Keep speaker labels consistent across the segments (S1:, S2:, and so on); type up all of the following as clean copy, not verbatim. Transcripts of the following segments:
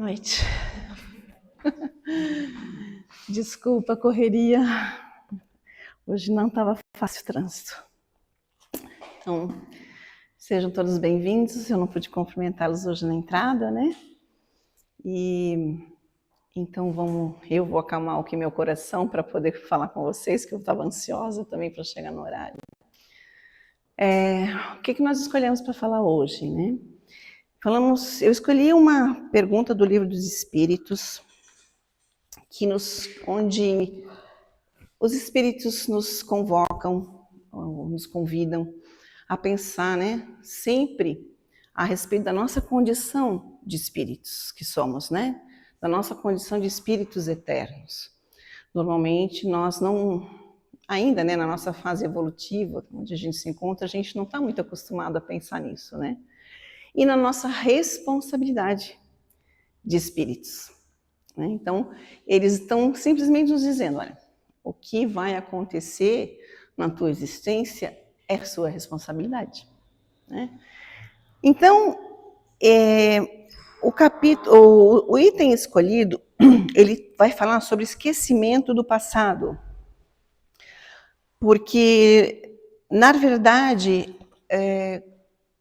S1: Noite. Desculpa a correria. Hoje não estava fácil o trânsito. Então, sejam todos bem-vindos. Eu não pude cumprimentá-los hoje na entrada, né? Então eu vou acalmar aqui meu coração para poder falar com vocês, que eu estava ansiosa também para chegar no horário. O que nós escolhemos para falar hoje, né? Eu escolhi uma pergunta do Livro dos Espíritos, onde os Espíritos nos convocam, nos convidam a pensar, né, sempre a respeito da nossa condição de espíritos que somos, né? Da nossa condição de espíritos eternos. Normalmente nós não, ainda, né, na nossa fase evolutiva, onde a gente se encontra, a gente não está muito acostumado a pensar nisso, né? E na nossa responsabilidade de espíritos, né? Então, eles estão simplesmente nos dizendo, olha, o que vai acontecer na tua existência é sua responsabilidade, né? Então, o item escolhido, ele vai falar sobre esquecimento do passado. Porque, na verdade,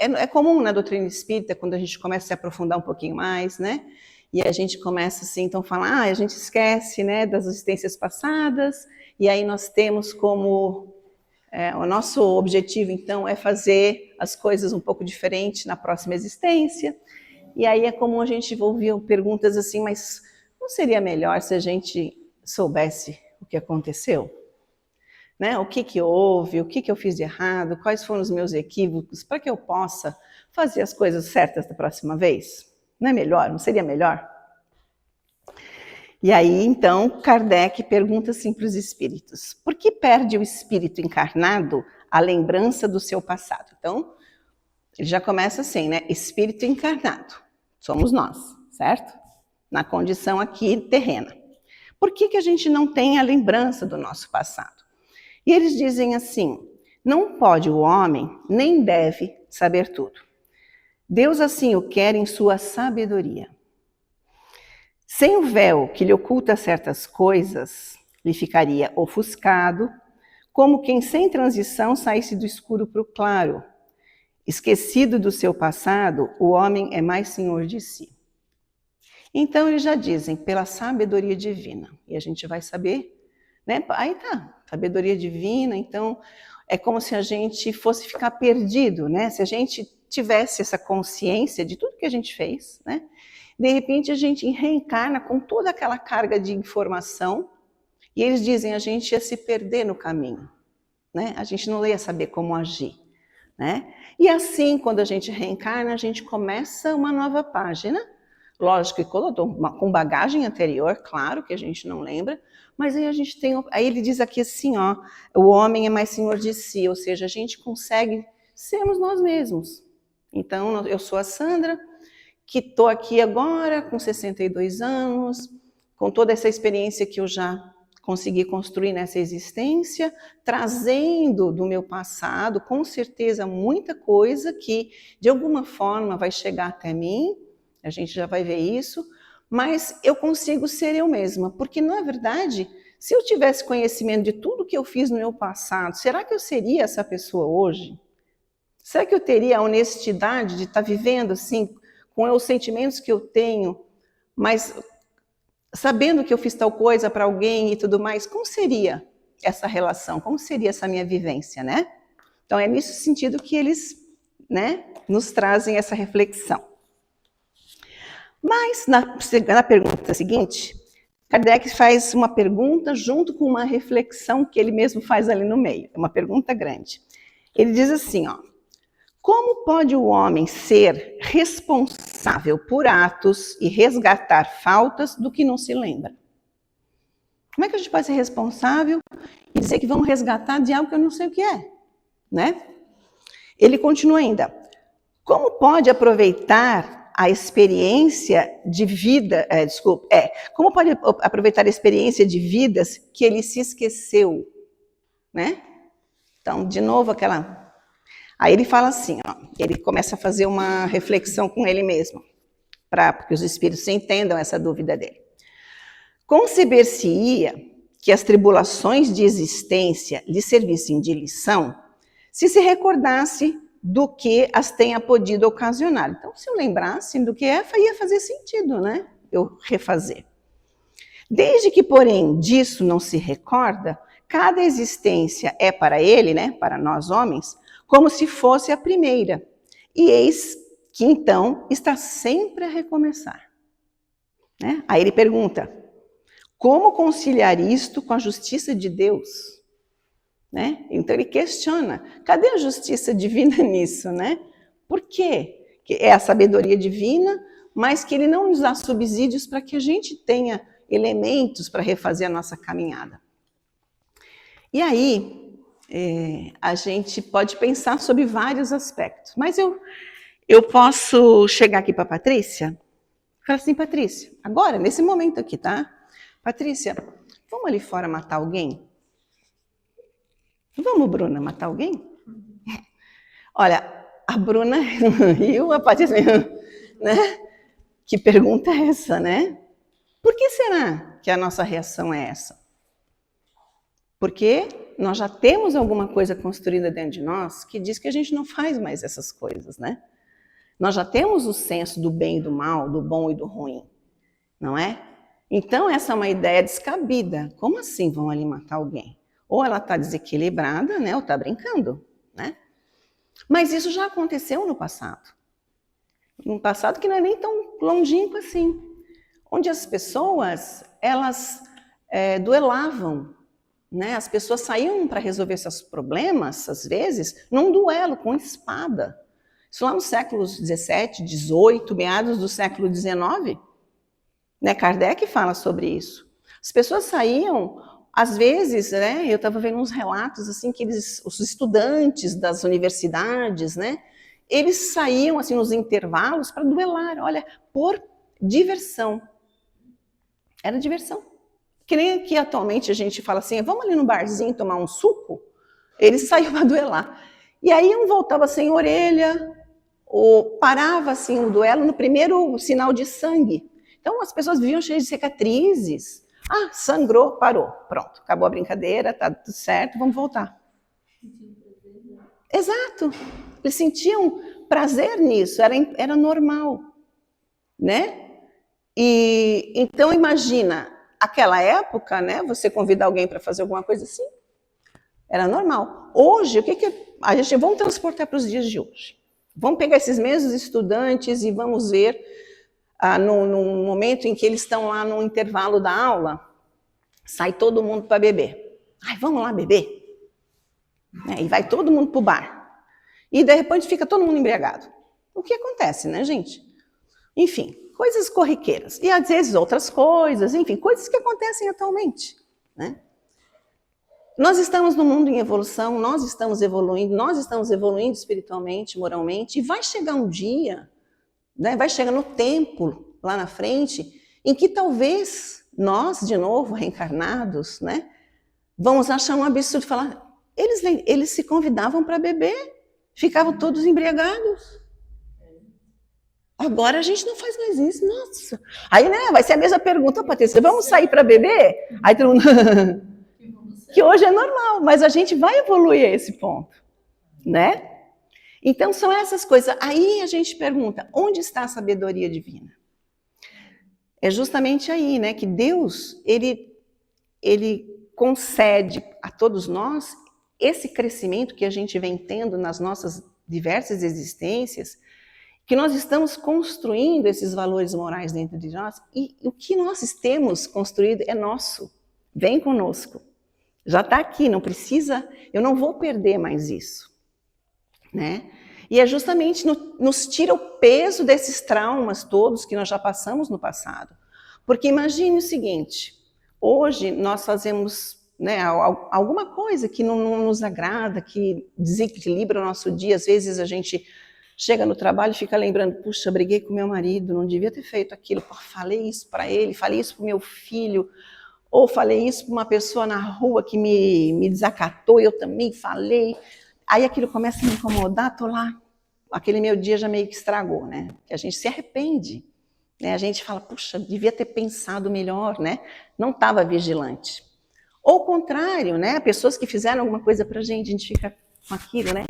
S1: é comum na doutrina espírita, quando a gente começa a se aprofundar um pouquinho mais, né? E a gente começa assim, então, falar, a gente esquece, né, das existências passadas, e aí nós temos como o nosso objetivo, então, é fazer as coisas um pouco diferente na próxima existência. E aí é comum a gente ouvir perguntas assim, mas não seria melhor se a gente soubesse o que aconteceu? Né? O que houve, o que eu fiz de errado, quais foram os meus equívocos, para que eu possa fazer as coisas certas da próxima vez? Não é melhor? Não seria melhor? E aí, então, Kardec pergunta assim para os espíritos: por que perde o espírito encarnado a lembrança do seu passado? Então, ele já começa assim, né? Espírito encarnado, somos nós, certo? Na condição aqui terrena. Por que a gente não tem a lembrança do nosso passado? E eles dizem assim: não pode o homem, nem deve saber tudo. Deus assim o quer em sua sabedoria. Sem o véu que lhe oculta certas coisas, lhe ficaria ofuscado, como quem sem transição saísse do escuro para o claro. Esquecido do seu passado, o homem é mais senhor de si. Então eles já dizem, pela sabedoria divina. E a gente vai saber, né? Aí tá, sabedoria divina, então é como se a gente fosse ficar perdido, né? Se a gente tivesse essa consciência de tudo que a gente fez, né? De repente a gente reencarna com toda aquela carga de informação e eles dizem a gente ia se perder no caminho, né? A gente não ia saber como agir, né? E assim, quando a gente reencarna, a gente começa uma nova página, lógico que com bagagem anterior, claro que a gente não lembra, mas aí a gente tem, aí ele diz aqui assim, ó, o homem é mais senhor de si, ou seja, a gente consegue sermos nós mesmos. Então, eu sou a Sandra, que estou aqui agora com 62 anos, com toda essa experiência que eu já consegui construir nessa existência, trazendo do meu passado, com certeza, muita coisa que, de alguma forma, vai chegar até mim, a gente já vai ver isso, mas eu consigo ser eu mesma, porque, na verdade, se eu tivesse conhecimento de tudo que eu fiz no meu passado, será que eu seria essa pessoa hoje? Será que eu teria a honestidade de estar vivendo assim, com os sentimentos que eu tenho, mas sabendo que eu fiz tal coisa para alguém e tudo mais? Como seria essa relação? Como seria essa minha vivência, né? Então é nesse sentido que eles, né, nos trazem essa reflexão. Mas na pergunta seguinte, Kardec faz uma pergunta junto com uma reflexão que ele mesmo faz ali no meio. É uma pergunta grande. Ele diz assim, ó: como pode o homem ser responsável por atos e resgatar faltas do que não se lembra? Como é que a gente pode ser responsável e dizer que vamos resgatar de algo que eu não sei o que é, né? Ele continua ainda: como pode aproveitar a experiência de vida, como pode aproveitar a experiência de vidas que ele se esqueceu, né? Então, de novo, Aí ele fala assim, ó, ele começa a fazer uma reflexão com ele mesmo. para que os espíritos entendam essa dúvida dele. Conceber-se-ia que as tribulações de existência lhe servissem de lição se recordasse do que as tenha podido ocasionar. Então, se eu lembrasse do que é, ia fazer sentido, né? Eu refazer. Desde que, porém, disso não se recorda, cada existência é para ele, né, para nós homens, como se fosse a primeira. E eis que, então, está sempre a recomeçar. Né? Aí ele pergunta, como conciliar isto com a justiça de Deus? Né? Então ele questiona, cadê a justiça divina nisso? Né? Por quê? Que é a sabedoria divina, mas que ele não nos dá subsídios para que a gente tenha elementos para refazer a nossa caminhada. E aí, a gente pode pensar sobre vários aspectos, mas eu posso chegar aqui para a Patrícia e falar assim, Patrícia, agora, nesse momento aqui, tá? Patrícia, vamos ali fora matar alguém? Vamos, Bruna, matar alguém? Olha, a Bruna riu, a Patrícia, né? Que pergunta é essa, né? Por que será que a nossa reação é essa? Porque nós já temos alguma coisa construída dentro de nós que diz que a gente não faz mais essas coisas, né? Nós já temos o senso do bem e do mal, do bom e do ruim, não é? Então, essa é uma ideia descabida. Como assim vão ali matar alguém? Ou ela está desequilibrada, né? Ou está brincando, né? Mas isso já aconteceu no passado. Um passado que não é nem tão longínquo assim. Onde as pessoas, elas duelavam, né? As pessoas saíam para resolver seus problemas, às vezes, num duelo com espada. Isso lá no século XVII, XVIII, meados do século XIX. Né? Kardec fala sobre isso. As pessoas saíam, às vezes, né? Eu estava vendo uns relatos assim que os estudantes das universidades, né? Eles saíam assim nos intervalos para duelar, olha, por diversão. Era diversão. Que nem aqui atualmente a gente fala assim, vamos ali no barzinho tomar um suco? Eles saíam para duelar. E aí um voltava sem orelha, ou parava assim o duelo no primeiro sinal de sangue. Então as pessoas viviam cheias de cicatrizes. Ah, sangrou, parou, pronto, acabou a brincadeira, tá tudo certo, vamos voltar. Exato, eles sentiam prazer nisso, era normal, né? E então imagina, aquela época, né? Você convida alguém para fazer alguma coisa assim, era normal. Hoje, o que a gente vamos transportar para os dias de hoje? Vamos pegar esses mesmos estudantes e vamos ver no momento em que eles estão lá no intervalo da aula, sai todo mundo para beber. Ai, vamos lá beber? E vai todo mundo para o bar. E de repente fica todo mundo embriagado. O que acontece, né, gente? Enfim, coisas corriqueiras. E às vezes outras coisas, enfim, coisas que acontecem atualmente, né? Nós estamos num mundo em evolução, nós estamos evoluindo espiritualmente, moralmente, e vai chegar um dia, né, vai chegar no tempo, lá na frente, em que talvez nós, de novo, reencarnados, né, vamos achar um absurdo falar, eles se convidavam para beber, ficavam todos embriagados. Agora a gente não faz mais isso, nossa. Aí, né, vai ser a mesma pergunta, Patrícia, vamos sair para beber? Aí todo mundo... que hoje é normal, mas a gente vai evoluir a esse ponto, né? Então são essas coisas. Aí a gente pergunta, onde está a sabedoria divina? É justamente aí, né, que Deus, ele concede a todos nós esse crescimento que a gente vem tendo nas nossas diversas existências, que nós estamos construindo esses valores morais dentro de nós, e o que nós temos construído é nosso, vem conosco. Já está aqui, não precisa, eu não vou perder mais isso, né? E é justamente nos tira o peso desses traumas todos que nós já passamos no passado. Porque imagine o seguinte, hoje nós fazemos, né, alguma coisa que não nos agrada, que desequilibra o nosso dia, às vezes a gente chega no trabalho e fica lembrando, puxa, briguei com meu marido, não devia ter feito aquilo, falei isso para ele, falei isso para o meu filho, ou falei isso para uma pessoa na rua que me desacatou, eu também falei. Aí aquilo começa a me incomodar, tô lá. Aquele meu dia já meio que estragou, né? Que a gente se arrepende, né? A gente fala, puxa, devia ter pensado melhor, né? Não estava vigilante. Ou o contrário, né? Pessoas que fizeram alguma coisa para a gente fica com aquilo, né?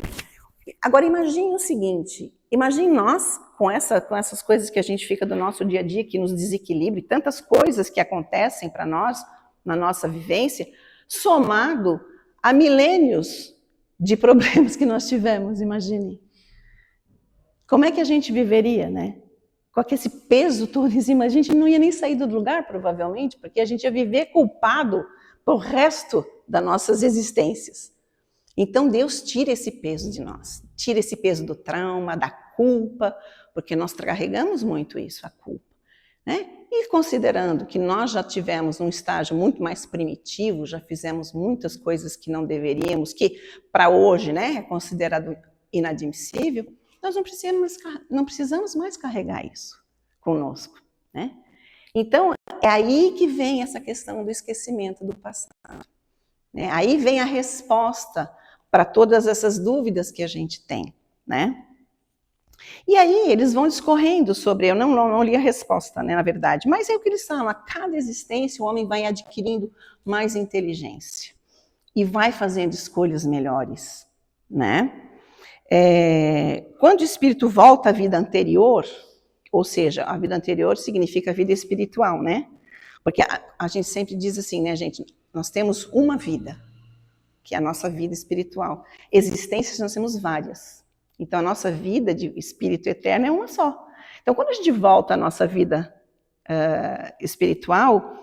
S1: Agora imagine o seguinte, imagine nós com essas coisas que a gente fica do nosso dia a dia, que nos desequilibra, e tantas coisas que acontecem para nós, na nossa vivência, somado a milênios de problemas que nós tivemos, imagine. Como é que a gente viveria, né? Com esse peso todo em cima, a gente não ia nem sair do lugar, provavelmente, porque a gente ia viver culpado pro resto das nossas existências. Então Deus tira esse peso de nós, tira esse peso do trauma, da culpa, porque nós carregamos muito isso, a culpa, né? E considerando que nós já tivemos um estágio muito mais primitivo, já fizemos muitas coisas que não deveríamos, que para hoje, né, é considerado inadmissível, nós não precisamos mais carregar isso conosco, né? Então, é aí que vem essa questão do esquecimento do passado, né? Aí vem a resposta para todas essas dúvidas que a gente tem, né? E aí eles vão discorrendo sobre, eu não li a resposta, né, na verdade, mas é o que eles falam, a cada existência o homem vai adquirindo mais inteligência e vai fazendo escolhas melhores, né? Quando o espírito volta à vida anterior, ou seja, a vida anterior significa a vida espiritual, né? Porque a gente sempre diz assim, né, gente, nós temos uma vida, que é a nossa vida espiritual. Existências nós temos várias. Então a nossa vida de espírito eterno é uma só. Então quando a gente volta à nossa vida espiritual,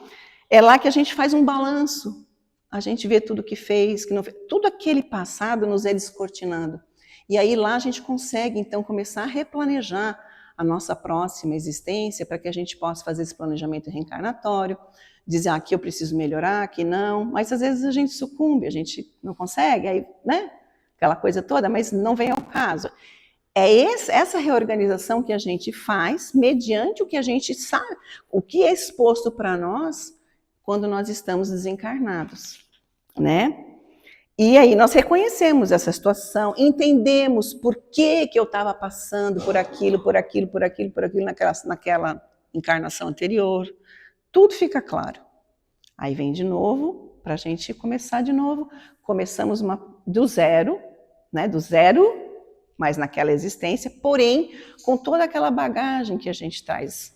S1: é lá que a gente faz um balanço. A gente vê tudo que fez, que não fez. Tudo aquele passado nos é descortinado. E aí lá a gente consegue, então, começar a replanejar a nossa próxima existência para que a gente possa fazer esse planejamento reencarnatório, dizer, aqui eu preciso melhorar, aqui não, mas às vezes a gente sucumbe, a gente não consegue, aí, né? Aquela coisa toda, mas não vem ao caso. É essa reorganização que a gente faz mediante o que a gente sabe, o que é exposto para nós quando nós estamos desencarnados, né? E aí nós reconhecemos essa situação, entendemos por que eu estava passando por aquilo, naquela encarnação anterior. Tudo fica claro. Aí vem de novo, para a gente começar de novo. Começamos do zero, né? Do zero, mas naquela existência, porém, com toda aquela bagagem que a gente traz,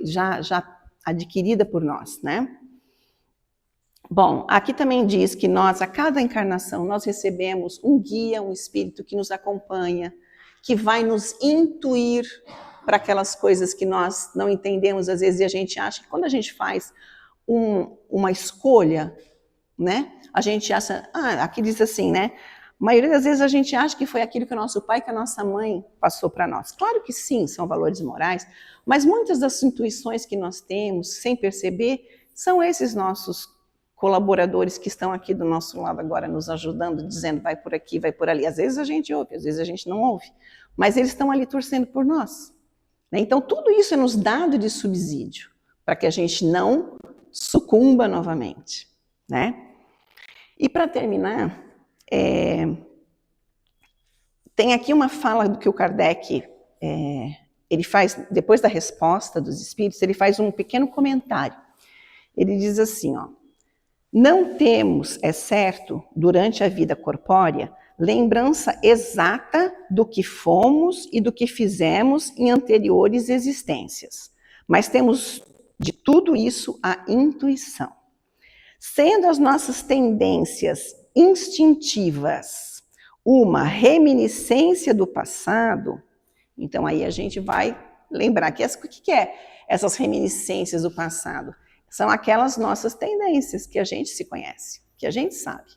S1: já adquirida por nós, né? Bom, aqui também diz que nós, a cada encarnação, nós recebemos um guia, um espírito que nos acompanha, que vai nos intuir para aquelas coisas que nós não entendemos às vezes, e a gente acha que quando a gente faz uma escolha, né, a gente acha, aqui diz assim, né, a maioria das vezes a gente acha que foi aquilo que o nosso pai, que a nossa mãe passou para nós. Claro que sim, são valores morais, mas muitas das intuições que nós temos, sem perceber, são esses nossos colaboradores que estão aqui do nosso lado agora nos ajudando, dizendo vai por aqui, vai por ali. Às vezes a gente ouve, às vezes a gente não ouve, mas eles estão ali torcendo por nós, né? Então tudo isso é nos dado de subsídio, para que a gente não sucumba novamente, né? E para terminar, tem aqui uma fala do que o Kardec, ele faz, depois da resposta dos espíritos, ele faz um pequeno comentário. Ele diz assim, ó, não temos, é certo, durante a vida corpórea, lembrança exata do que fomos e do que fizemos em anteriores existências, mas temos de tudo isso a intuição. Sendo as nossas tendências instintivas uma reminiscência do passado, então aí a gente vai lembrar que o que é essas reminiscências do passado? São aquelas nossas tendências que a gente se conhece, que a gente sabe.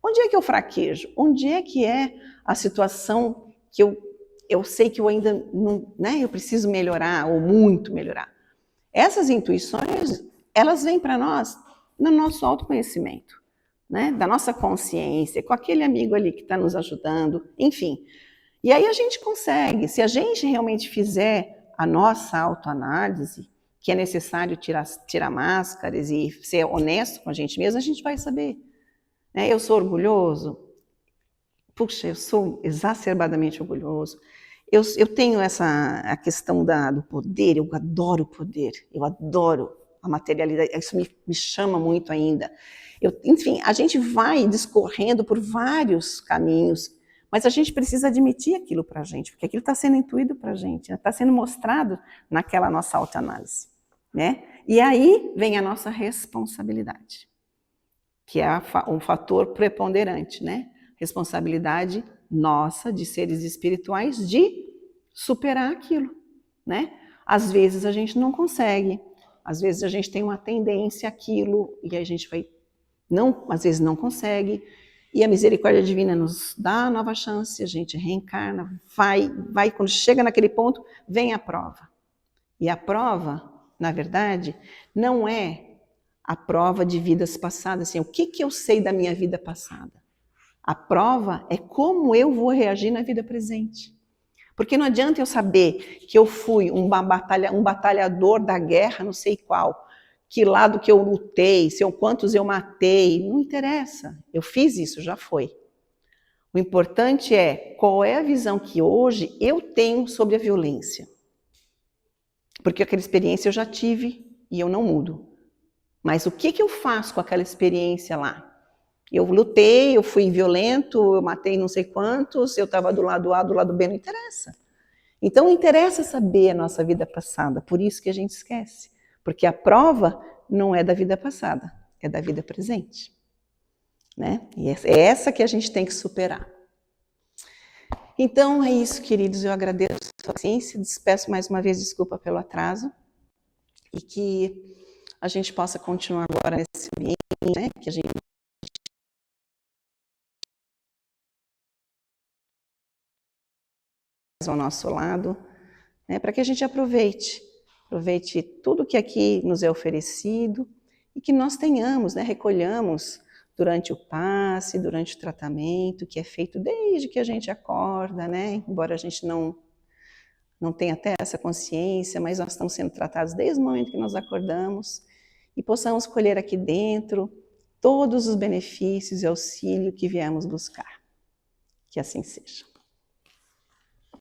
S1: Onde é que eu fraquejo? Onde é que é a situação que eu sei que eu ainda não, né, eu preciso melhorar ou muito melhorar? Essas intuições, elas vêm para nós no nosso autoconhecimento, né, da nossa consciência, com aquele amigo ali que está nos ajudando, enfim. E aí a gente consegue, se a gente realmente fizer a nossa autoanálise, que é necessário tirar máscaras e ser honesto com a gente mesmo, a gente vai saber. Eu sou orgulhoso? Puxa, eu sou exacerbadamente orgulhoso. Eu tenho a questão do poder, eu adoro o poder, eu adoro a materialidade, isso me chama muito ainda. Enfim, a gente vai discorrendo por vários caminhos, mas a gente precisa admitir aquilo para a gente, porque aquilo está sendo intuído para a gente, está sendo mostrado naquela nossa autoanálise, né? E aí vem a nossa responsabilidade, que é um fator preponderante, né? Responsabilidade nossa, de seres espirituais, de superar aquilo, né? Às vezes a gente não consegue, às vezes a gente tem uma tendência àquilo e a gente vai, não, às vezes não consegue, e a misericórdia divina nos dá a nova chance, a gente reencarna, vai, quando chega naquele ponto, vem a prova. E a prova, na verdade, não é a prova de vidas passadas, assim, o que eu sei da minha vida passada? A prova é como eu vou reagir na vida presente. Porque não adianta eu saber que eu fui um batalhador da guerra, não sei qual, que lado que eu lutei, quantos eu matei, não interessa. Eu fiz isso, já foi. O importante é qual é a visão que hoje eu tenho sobre a violência. Porque aquela experiência eu já tive e eu não mudo. Mas o que eu faço com aquela experiência lá? Eu lutei, eu fui violento, eu matei não sei quantos, eu estava do lado A, do lado B, não interessa. Então não interessa saber a nossa vida passada, por isso que a gente esquece. Porque a prova não é da vida passada, é da vida presente. Né? E é essa que a gente tem que superar. Então é isso, queridos, eu agradeço a sua paciência, despeço mais uma vez desculpa pelo atraso, e que a gente possa continuar agora nesse ambiente, né, que a gente ao nosso lado, né, para que a gente aproveite tudo que aqui nos é oferecido e que nós tenhamos, né, recolhamos durante o passe, durante o tratamento, que é feito desde que a gente acorda, né, embora a gente não tenha até essa consciência, mas nós estamos sendo tratados desde o momento que nós acordamos e possamos colher aqui dentro todos os benefícios e auxílio que viemos buscar. Que assim seja.